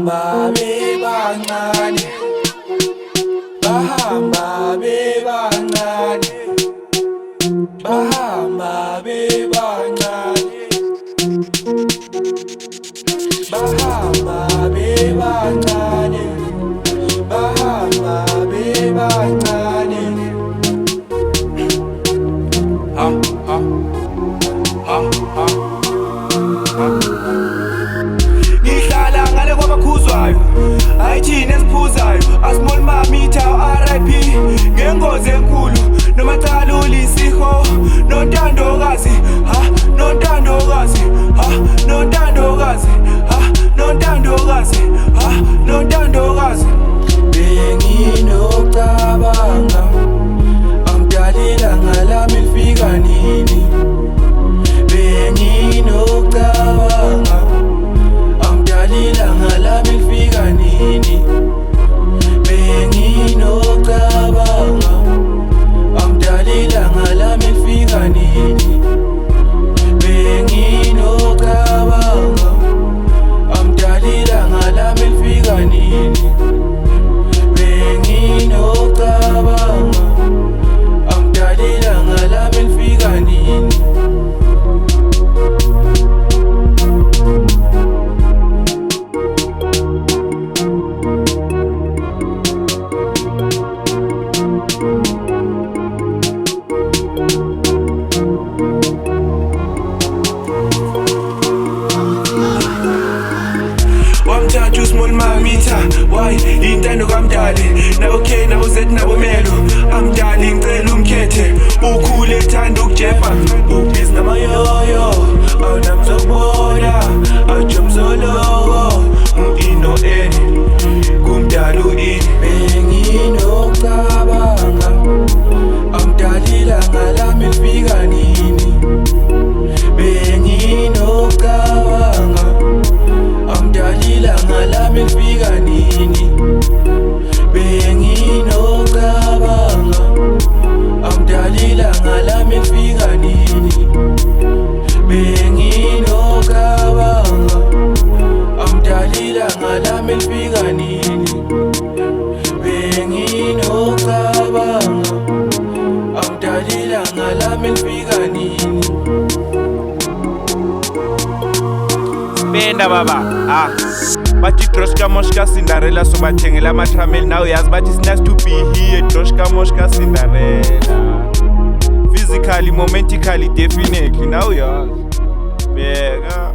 bahamba bebancane, bahamba bebancane, bahamba bebancane, bahamba bebancane, bahamba bebancane. Ha ha ha ha ha. Ngihlala ngale kwabakhuzwayo, ayithini esiphuzayo, asmall mamita RIP ngengozi enkulu nomacala ulisiho nontandokazi ha nontandokazi ha nontandokazi ha nontandokazi ha nontandokazi. Benginocabanga amdalila ngalami lifika nini, benginocabanga amdalila ngalami lifika nini, benginocabanga amdalila ngalami lifika nini, benginocabanga amdalila ngalami lifika nini, benginocabanga amdalila ngalami lifika nini. Wamthatha usmall mamita, why intando kamdali, nabo K nabo Z nabo Melo, amdali ngicela umkhethe, ukhule ethanda ukujepa, ubhizi namayoyo, awunamzobona, awujomzoloko, u-ino N, kumdali u-ini. Benginocabanga amdalila ngalami lifika nini, benginocabanga amdalila ngalami lifika nini, benginocabanga amdalila ngalami lifika nini, benginocabanga amdalila ngalami lifika nini, benginocabanga amdalila ngalami lifika nini. Benda baba, bathi Droshka Moshka Cinderella, so bathengela amatrameli nawe yazi bathi it's nice to be here. Droshka Moshka Cinderella, physically, momentically, definitely, now yazi bheka.